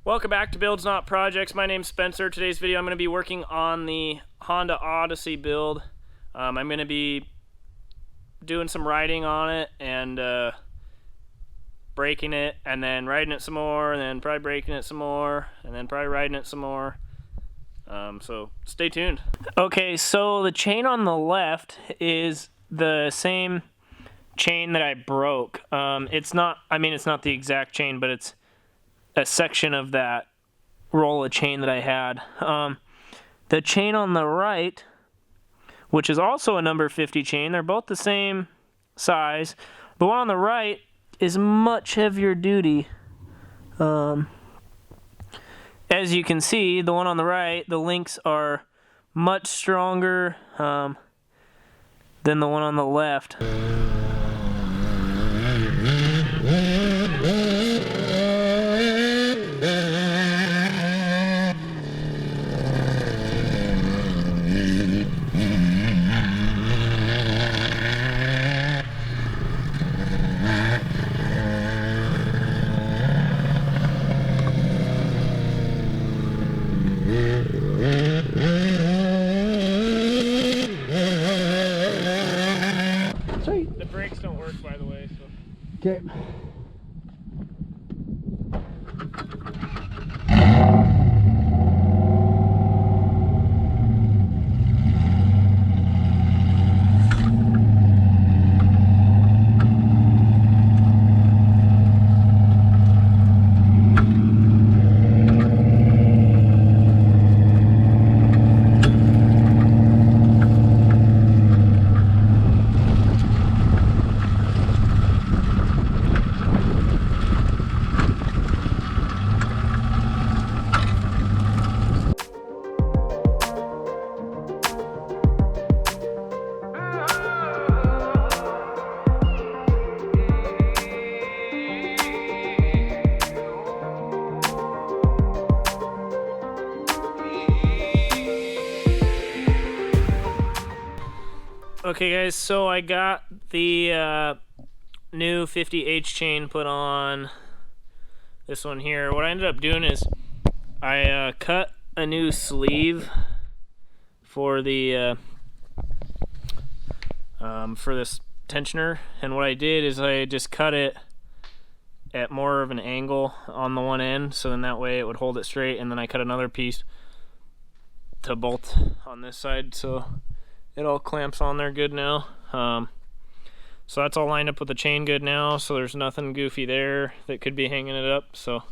Welcome back to Builds Not Projects. My name's Spencer. Today's video I'm going to be working on the Honda Odyssey build. I'm going to be doing some riding on it and braking it and then riding it some more and then probably braking it some more and then probably riding it some more. So stay tuned. Okay, so the chain on the left is the same chain that I broke. It's not the exact chain, but it's a section of that roll of chain that I had. The chain on the right, which is also a number 50 chain, they're both the same size. The one on the right is much heavier duty. As you can see, the one on the right, the links are much stronger than the one on the left. The brakes don't work, by the way, so. Okay. Okay guys, so I got the new 50H chain put on this one here. What I ended up doing is I cut a new sleeve for the for this tensioner, and what I did is I just cut it at more of an angle on the one end, so then that way it would hold it straight, and then I cut another piece to bolt on this side, so it all clamps on there good now. So that's all lined up with the chain good now, so there's nothing goofy there that could be hanging it up. So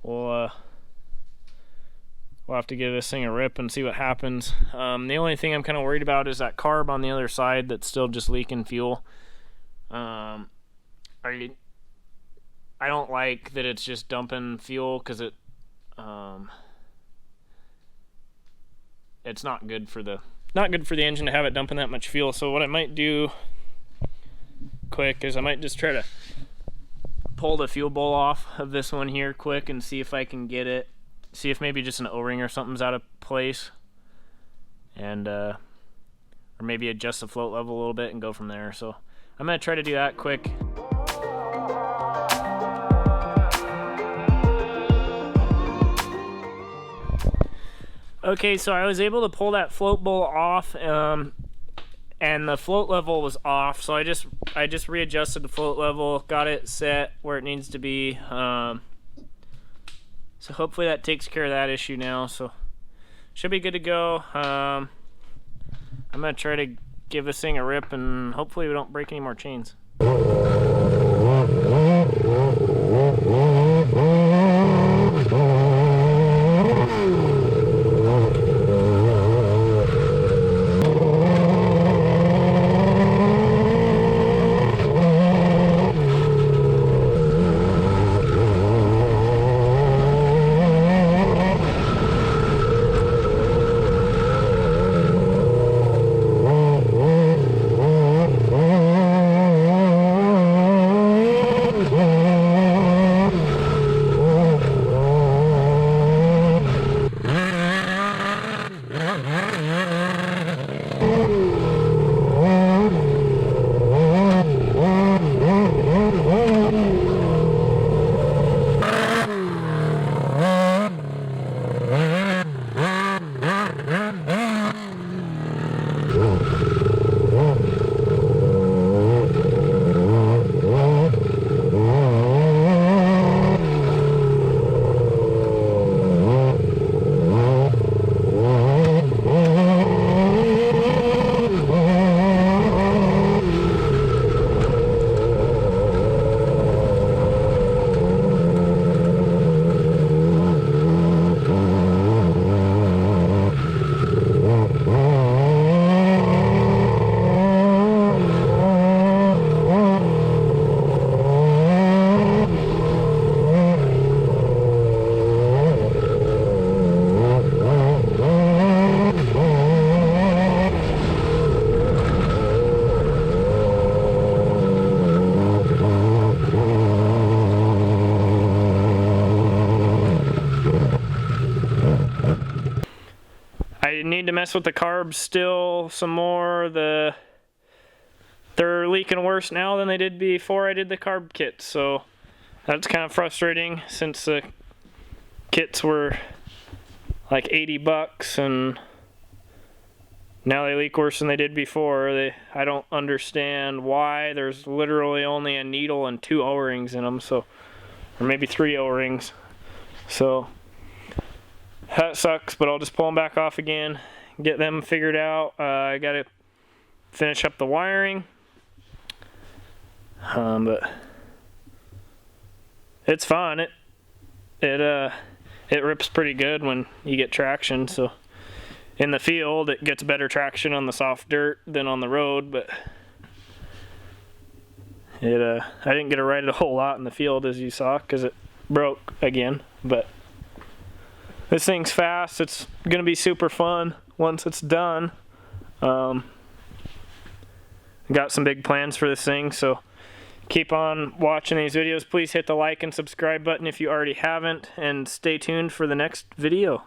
we'll have to give this thing a rip and see what happens. The only thing I'm kind of worried about is that carb on the other side that's still just leaking fuel. I don't like that it's just dumping fuel, because it's not good for the engine to have it dumping that much fuel. So what I might do quick is I might just try to pull the fuel bowl off of this one here quick and see if I can get it, see if maybe just an O-ring or something's out of place, and or maybe adjust the float level a little bit and go from there. So I'm gonna try to do that quick. Okay, so I was able to pull that float bowl off, and the float level was off, so I just readjusted the float level, got it set where it needs to be. So hopefully that takes care of that issue now, so should be good to go. I'm gonna try to give this thing a rip, and hopefully we don't break any more chains. need to mess with the carbs still some more. They're leaking worse now than they did before I did the carb kits, so that's kind of frustrating since the kits were like 80 bucks and now they leak worse than they did before. I don't understand why. There's literally only a needle and 2 O-rings in them, so, or maybe 3 O-rings. So that sucks, but I'll just pull them back off again, get them figured out. I gotta finish up the wiring. But it's fun. It rips pretty good when you get traction. So in the field, it gets better traction on the soft dirt than on the road. But I didn't get to ride it a whole lot in the field, as you saw, because it broke again. But this thing's fast. It's gonna be super fun once it's done. Got some big plans for this thing, so keep on watching these videos. Please hit the like and subscribe button if you already haven't, and stay tuned for the next video.